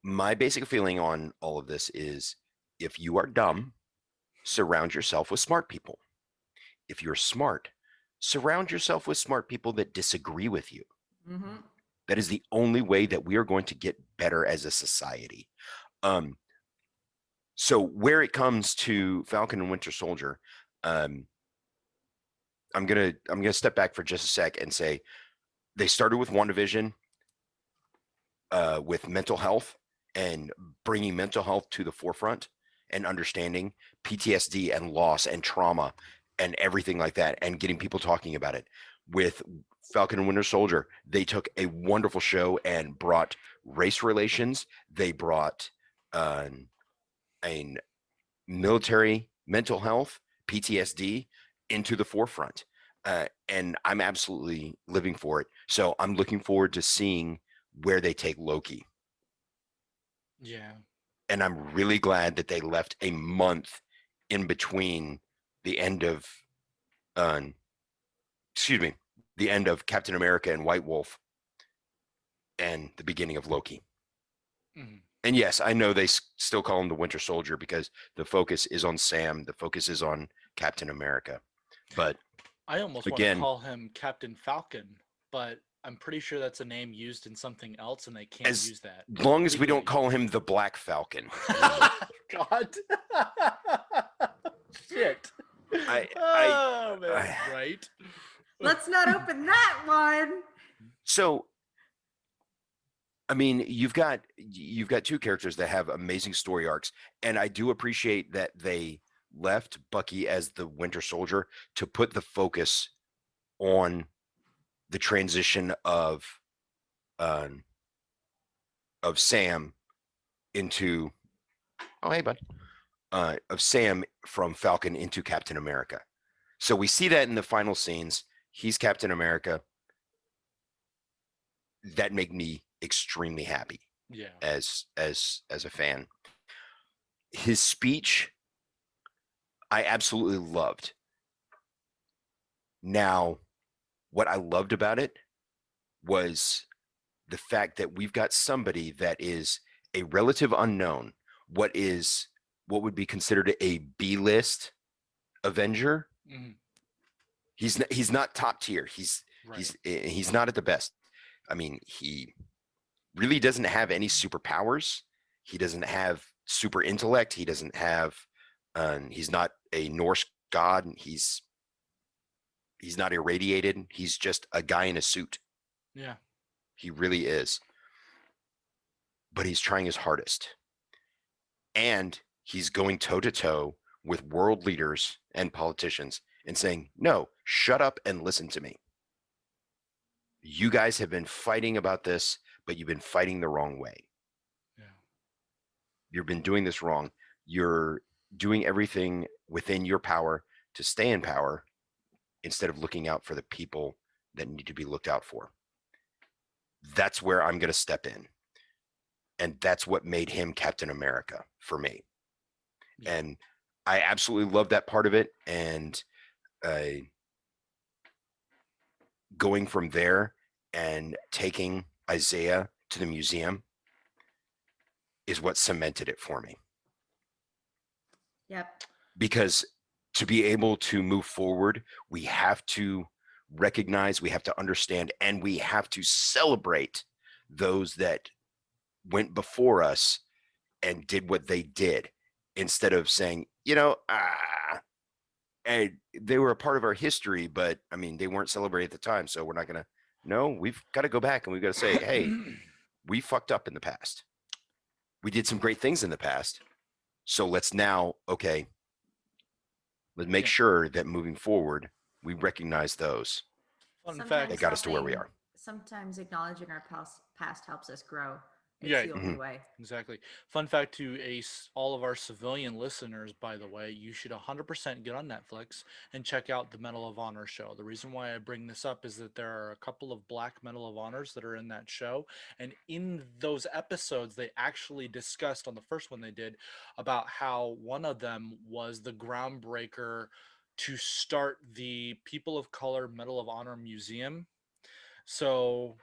[SPEAKER 2] My basic feeling on all of this is if you are dumb, surround yourself with smart people. If you're smart, surround yourself with smart people that disagree with you.
[SPEAKER 3] Mm-hmm.
[SPEAKER 2] That is the only way that we are going to get better as a society. So where it comes to Falcon and Winter Soldier, I'm gonna step back for just a sec and say they started with WandaVision, with mental health and bringing mental health to the forefront and understanding PTSD and loss and trauma and everything like that, and getting people talking about it. With Falcon and Winter Soldier, they took a wonderful show and brought race relations. They brought a military mental health, PTSD, into the forefront. And I'm absolutely living for it. So I'm looking forward to seeing where they take Loki.
[SPEAKER 1] Yeah.
[SPEAKER 2] And I'm really glad that they left a month in between the end of, the end of Captain America and White Wolf and the beginning of Loki.
[SPEAKER 1] Mm-hmm.
[SPEAKER 2] And yes, I know they still call him the Winter Soldier because the focus is on Sam. The focus is on Captain America. But
[SPEAKER 1] I almost
[SPEAKER 2] again,
[SPEAKER 1] want to call him Captain Falcon, but I'm pretty sure that's a name used in something else and they can't use that.
[SPEAKER 2] As long as we don't
[SPEAKER 1] legally.
[SPEAKER 2] call him the Black Falcon.
[SPEAKER 1] God. Shit.
[SPEAKER 2] I-
[SPEAKER 1] right.
[SPEAKER 3] Let's not open that one.
[SPEAKER 2] So, I mean, you've got two characters that have amazing story arcs, and I do appreciate that they left Bucky as the Winter Soldier to put the focus on the transition of Sam into hey bud of Sam from Falcon into Captain America. So we see that in the final scenes. He's Captain America. That made me extremely happy.
[SPEAKER 1] Yeah.
[SPEAKER 2] As a fan. His speech, I absolutely loved. Now, what I loved about it was the fact that we've got somebody that is a relative unknown. What would be considered a B-list Avenger.
[SPEAKER 1] Mm-hmm.
[SPEAKER 2] He's not top tier. He's not at the best. I mean, he really doesn't have any superpowers. He doesn't have super intellect. He doesn't have. He's not a Norse god. He's not irradiated. He's just a guy in a suit.
[SPEAKER 1] Yeah.
[SPEAKER 2] He really is. But he's trying his hardest. And he's going toe to toe with world leaders and politicians and saying, no, shut up and listen to me. You guys have been fighting about this, but you've been fighting the wrong way.
[SPEAKER 1] Yeah.
[SPEAKER 2] You've been doing this wrong. You're doing everything within your power to stay in power instead of looking out for the people that need to be looked out for. That's where I'm going to step in. And that's what made him Captain America for me.
[SPEAKER 1] Yeah.
[SPEAKER 2] And I absolutely love that part of it. And going from there and taking Isaiah to the museum is what cemented it for me.
[SPEAKER 3] Yep.
[SPEAKER 2] Because to be able to move forward, we have to recognize, we have to understand, and we have to celebrate those that went before us and did what they did, instead of saying, and they were a part of our history, but I mean, they weren't celebrated at the time, so we're not gonna. No, we've got to go back and we've got to say, hey, we fucked up in the past. We did some great things in the past, so let's now, okay, let's make sure that moving forward, we recognize those
[SPEAKER 1] Fun fact.
[SPEAKER 3] Sometimes
[SPEAKER 2] that got us to where we
[SPEAKER 3] helping-
[SPEAKER 2] are.
[SPEAKER 3] Sometimes acknowledging our past helps us grow. It's
[SPEAKER 1] Yeah.
[SPEAKER 3] the only
[SPEAKER 2] Mhm.
[SPEAKER 3] way.
[SPEAKER 1] Exactly. Fun fact to all of our civilian listeners, by the way, you should 100% get on Netflix and check out the Medal of Honor show. The reason why I bring this up is that there are a couple of Black Medal of Honors that are in that show. And in those episodes, they actually discussed, on the first one they did, about how one of them was the groundbreaker to start the People of Color Medal of Honor Museum. So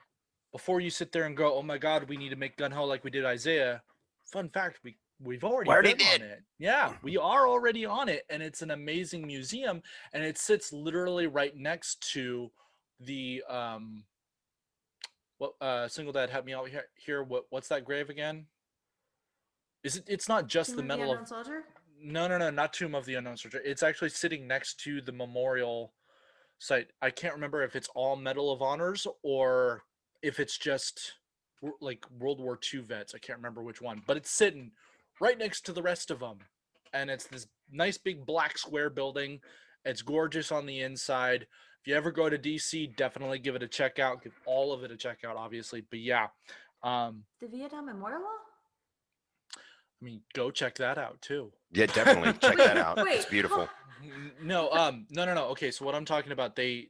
[SPEAKER 1] before you sit there and go, "Oh my God, we need to make gun ho like we did Isaiah," fun fact, we've already
[SPEAKER 2] We already
[SPEAKER 1] been on
[SPEAKER 2] did.
[SPEAKER 1] it. Yeah, we are already on it, and it's an amazing museum, and it sits literally right next to the what single dad help me out here. What's that grave again? Is it? It's not just
[SPEAKER 3] Tomb
[SPEAKER 1] the
[SPEAKER 3] of the
[SPEAKER 1] Medal of.
[SPEAKER 3] Unknown Soldier?
[SPEAKER 1] No, not Tomb of the Unknown Soldier. It's actually sitting next to the memorial site. I can't remember if it's all Medal of Honors or if it's just like World War II vets. I can't remember which one, but it's sitting right next to the rest of them. And it's this nice big black square building. It's gorgeous on the inside. If you ever go to DC, definitely give it a check out. Give all of it a check out, obviously. But yeah,
[SPEAKER 3] The Vietnam Memorial Wall?
[SPEAKER 1] I mean, go check that out too.
[SPEAKER 2] Yeah, definitely check that out.
[SPEAKER 3] Wait,
[SPEAKER 2] It's beautiful.
[SPEAKER 1] No, no. Okay, so what I'm talking about, they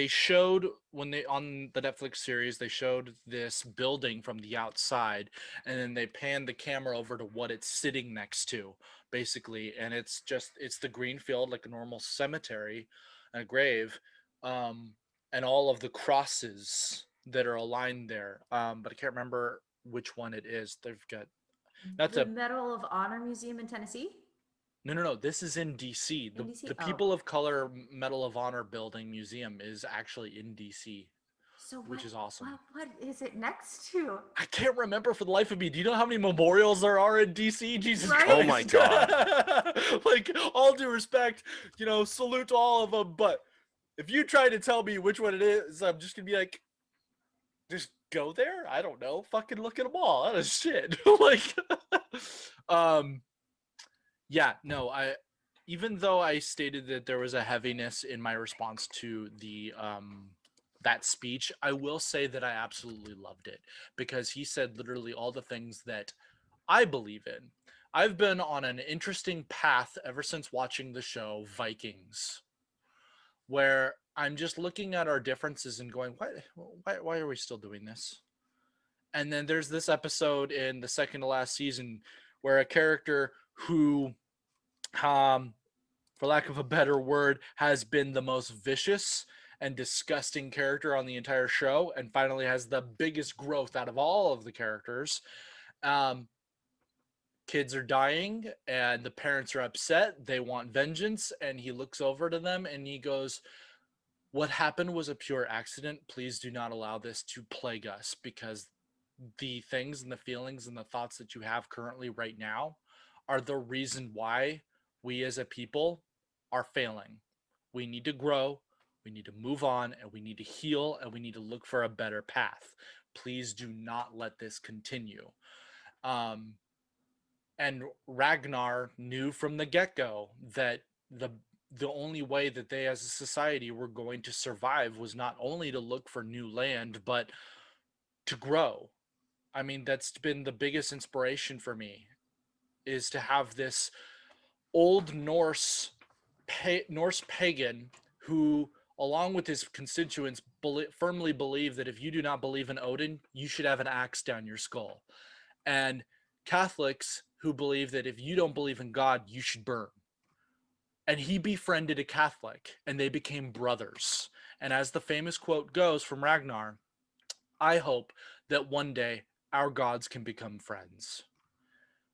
[SPEAKER 1] showed when they on the Netflix series, they showed this building from the outside, and then they panned the camera over to what it's sitting next to, basically, and it's the green field like a normal cemetery, a grave, um, and all of the crosses that are aligned there. But I can't remember which one it is. They've got not
[SPEAKER 3] The
[SPEAKER 1] to
[SPEAKER 3] Medal of Honor Museum in Tennessee?
[SPEAKER 1] No. This is in DC.
[SPEAKER 3] In DC?
[SPEAKER 1] The
[SPEAKER 3] Oh.
[SPEAKER 1] People of Color Medal of Honor building museum is actually in DC,
[SPEAKER 3] So
[SPEAKER 1] which is awesome.
[SPEAKER 3] What is it next to?
[SPEAKER 1] I can't remember for the life of me. Do you know how many memorials there are in DC? Jesus
[SPEAKER 3] Right?
[SPEAKER 1] Christ.
[SPEAKER 2] Oh my God.
[SPEAKER 1] Like, all due respect, salute to all of them. But if you try to tell me which one it is, I'm just going to be like, just go there? I don't know. Fucking look at them all. That is shit. Like, yeah, no, even though I stated that there was a heaviness in my response to the that speech, I will say that I absolutely loved it because he said literally all the things that I believe in. I've been on an interesting path ever since watching the show Vikings, where I'm just looking at our differences and going, why are we still doing this? And then there's this episode in the second to last season where a character who for lack of a better word, has been the most vicious and disgusting character on the entire show, and finally has the biggest growth out of all of the characters. Um, Kids are dying, and the parents are upset. They want vengeance, and he looks over to them and he goes, "What happened was a pure accident. Please do not allow this to plague us, because the things and the feelings and the thoughts that you have currently right now are the reason why we as a people are failing. We need to grow, we need to move on, and we need to heal, and we need to look for a better path. Please do not let this continue." Um, and Ragnar knew from the get-go that the only way that they as a society were going to survive was not only to look for new land, but to grow. I mean, that's been the biggest inspiration for me, is to have this old Norse pagan who, along with his constituents, firmly believe that if you do not believe in Odin, you should have an axe down your skull. And Catholics who believe that if you don't believe in God, you should burn. And he befriended a Catholic, and they became brothers. And as the famous quote goes from Ragnar, I hope that one day our gods can become friends.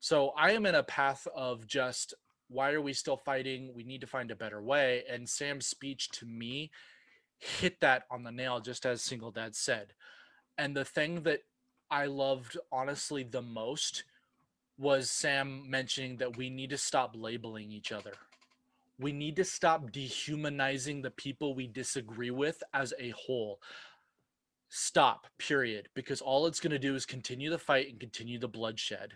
[SPEAKER 1] So I am in a path of just, why are we still fighting? We need to find a better way. And Sam's speech to me hit that on the nail, just as Single Dad said. And the thing that I loved, honestly, the most was Sam mentioning that we need to stop labeling each other. We need to stop dehumanizing the people we disagree with as a whole. Stop, period. Because all it's going to do is continue the fight and continue the bloodshed.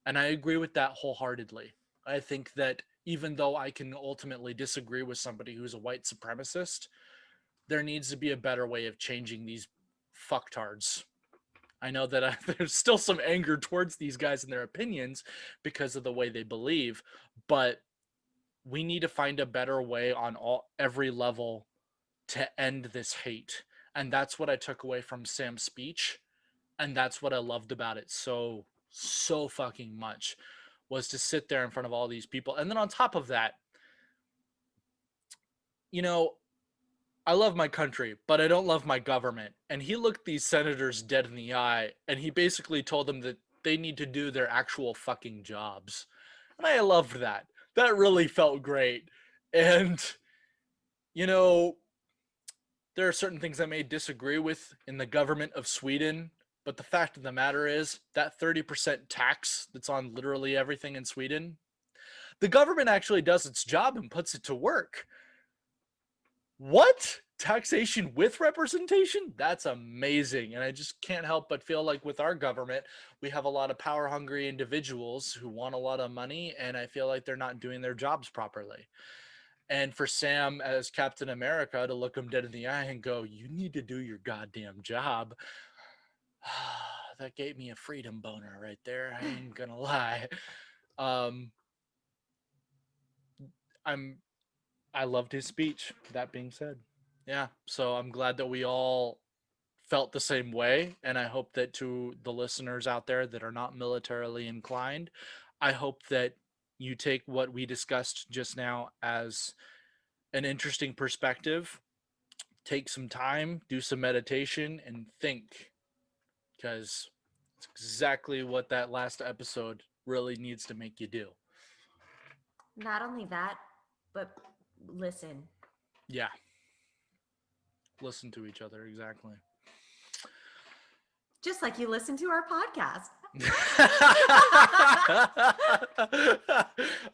[SPEAKER 1] And I agree with that wholeheartedly. I think that even though I can ultimately disagree with somebody who's a white supremacist, there needs to be a better way of changing these fucktards. I know that there's still some anger towards these guys and their opinions because of the way they believe, but we need to find a better way on every level to end this hate. And that's what I took away from Sam's speech, and that's what I loved about it so fucking much, was to sit there in front of all these people. And then on top of that, you know, I love my country, but I don't love my government. And he looked these senators dead in the eye, and he basically told them that they need to do their actual fucking jobs. And I loved that. That really felt great. And, you know, there are certain things I may disagree with in the government of Sweden, but the fact of the matter is that 30% tax that's on literally everything in Sweden, the government actually does its job and puts it to work. What? Taxation with representation? That's amazing. And I just can't help but feel like with our government, we have a lot of power hungry individuals who want a lot of money, and I feel like they're not doing their jobs properly. And for Sam as Captain America to look him dead in the eye and go, you need to do your goddamn job. That gave me a freedom boner right there. I ain't gonna lie. I loved his speech. That being said, yeah. So I'm glad that we all felt the same way, and I hope that to the listeners out there that are not militarily inclined, I hope that you take what we discussed just now as an interesting perspective. Take some time, do some meditation, and think, because it's exactly what that last episode really needs to make you do.
[SPEAKER 3] Not only that, but listen.
[SPEAKER 1] Yeah. Listen to each other, exactly.
[SPEAKER 3] Just like you listen to our podcast.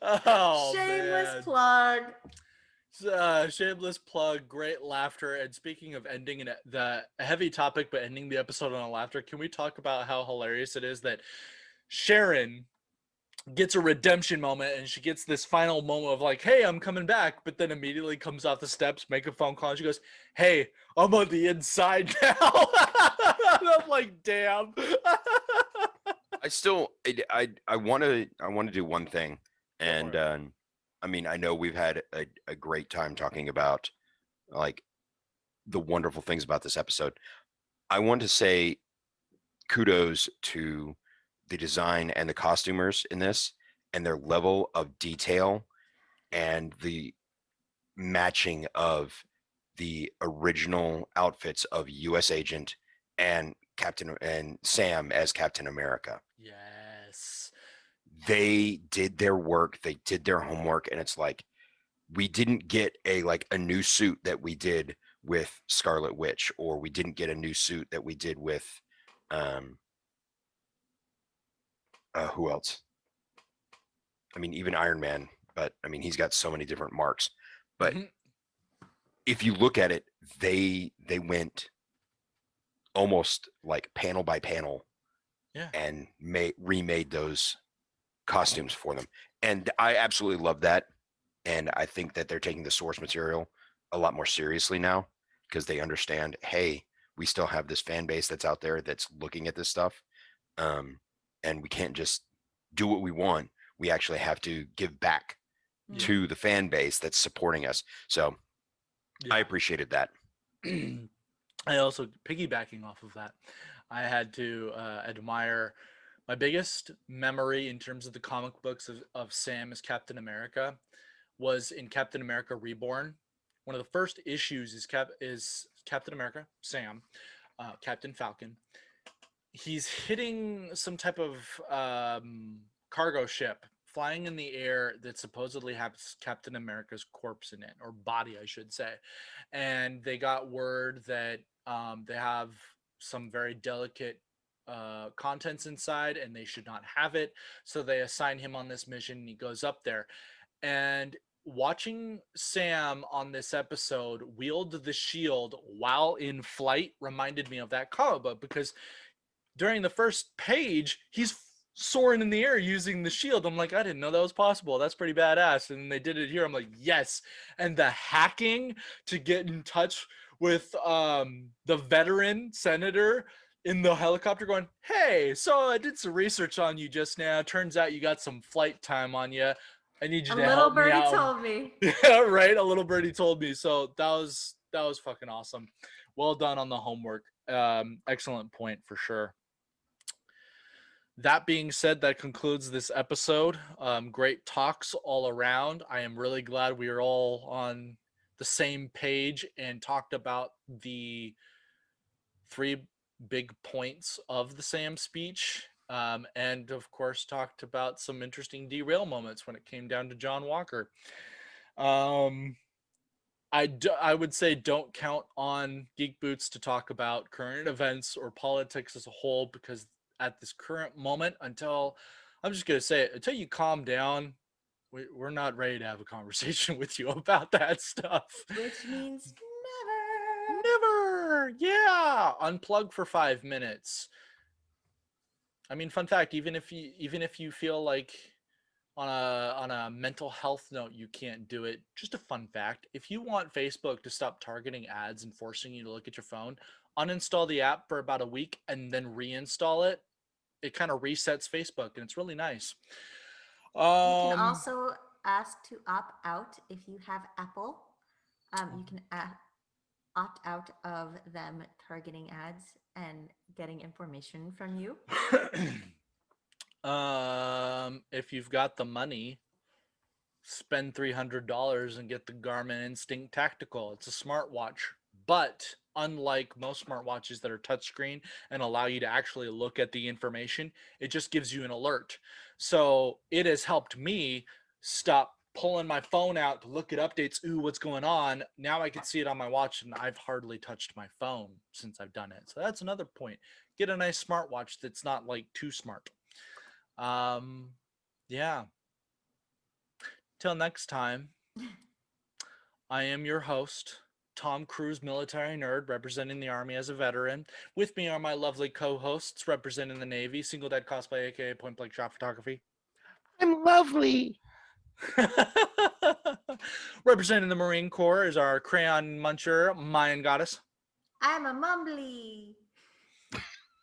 [SPEAKER 1] Oh,
[SPEAKER 3] shameless
[SPEAKER 1] man.
[SPEAKER 3] plug.
[SPEAKER 1] Shameless plug, great laughter. And speaking of ending the heavy topic, but ending the episode on a laughter, can we talk about how hilarious it is that Sharon gets a redemption moment and she gets this final moment of like, hey, I'm coming back, but then immediately comes off the steps, make a phone call, and she goes, hey, I'm on the inside now. I'm like, damn.
[SPEAKER 2] I want to do one thing, and I mean, I know we've had a great time talking about like the wonderful things about this episode. I want to say kudos to the design and the costumers in this, and their level of detail and the matching of the original outfits of US Agent and Captain and Sam as Captain America.
[SPEAKER 1] Yes.
[SPEAKER 2] They did their work, they did their homework, and it's like we didn't get a new suit that we did with Scarlet Witch, or we didn't get a new suit that we did with who else? I mean, even Iron Man, but I mean, he's got so many different marks. But if you look at it, they went almost like panel by panel, and remade those costumes for them. And I absolutely love that. And I think that they're taking the source material a lot more seriously now, because they understand, hey, we still have this fan base that's out there that's looking at this stuff. And we can't just do what we want. We actually have to give back to the fan base that's supporting us. So I appreciated that.
[SPEAKER 1] I also, piggybacking off of that, I had to admire my biggest memory in terms of the comic books of Sam as Captain America was in Captain America Reborn. One of the first issues is Captain America, Sam, Captain Falcon. He's hitting some type of cargo ship flying in the air that supposedly has Captain America's corpse in it, or body, I should say. And they got word that they have some very delicate contents inside and they should not have it. So they assign him on this mission and he goes up there. And watching Sam on this episode wield the shield while in flight reminded me of that comic book, because during the first page, he's soaring in the air using the shield. I'm like, I didn't know that was possible. That's pretty badass. And they did it here. I'm like, yes. And the hacking to get in touch with the veteran senator in the helicopter going, hey, so I did some research on you just now. Turns out you got some flight time on you. I need you to help me out.
[SPEAKER 3] A little birdie told me.
[SPEAKER 1] Yeah, right. A little birdie told me. So that was fucking awesome. Well done on the homework. Excellent point for sure. That being said, that concludes this episode. Great talks all around. I am really glad we are all on the same page and talked about the 3 big points of the Sam speech. And of course, talked about some interesting derail moments when it came down to John Walker. I would say don't count on Geek Boots to talk about current events or politics as a whole, because at this current moment, until I'm just going to say it, until you calm down, we're not ready to have a conversation with you about that stuff.
[SPEAKER 3] Which means
[SPEAKER 1] never. Yeah. Unplug for 5 minutes. I mean, fun fact, even if you feel like on a mental health note you can't do it, just a fun fact, if you want Facebook to stop targeting ads and forcing you to look at your phone, uninstall the app for about a week and then reinstall it. It kind of resets Facebook and it's really nice.
[SPEAKER 3] you can also ask to opt out if you have Apple. You can opt out of them targeting ads and getting information from you.
[SPEAKER 1] If you've got the money, spend $300 and get the Garmin Instinct Tactical. It's a smartwatch, but unlike most smartwatches that are touchscreen and allow you to actually look at the information, it just gives you an alert. So it has helped me stop pulling my phone out to look at updates. Ooh, what's going on? Now I can see it on my watch, and I've hardly touched my phone since I've done it. So that's another point. Get a nice smartwatch that's not like too smart. Yeah. Till next time, I am your host, Tom Cruise, military nerd, representing the Army as a veteran. With me are my lovely co-hosts, representing the Navy, Single Dad Cosplay, aka Point Blank Shot Photography.
[SPEAKER 2] I'm lovely.
[SPEAKER 1] Representing the Marine Corps is our crayon muncher, Mayan Goddess.
[SPEAKER 3] I'm a mumbly.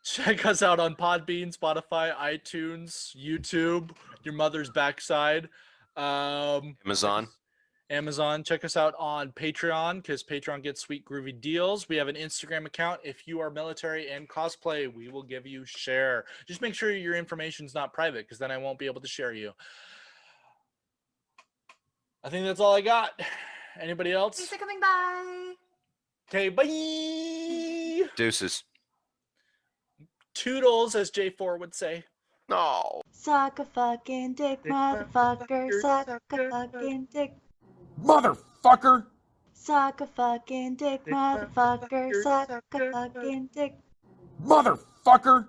[SPEAKER 1] Check us out on Podbean, Spotify, iTunes, YouTube, your mother's backside.
[SPEAKER 2] Amazon.
[SPEAKER 1] Check us out on Patreon, because Patreon gets sweet groovy deals. We have an Instagram account. If you are military and cosplay, we will give you share. Just make sure your information's not private, because then I won't be able to share you. I think that's all I got. Anybody else?
[SPEAKER 3] Thanks for coming by.
[SPEAKER 1] Okay, bye.
[SPEAKER 2] Deuces.
[SPEAKER 1] Toodles, as J4 would say.
[SPEAKER 2] No.
[SPEAKER 3] Suck a fucking dick, motherfucker. Suck a fucking dick.
[SPEAKER 2] Motherfucker.
[SPEAKER 3] Suck a fucking dick, motherfucker. Suck a fucking dick.
[SPEAKER 2] Motherfucker.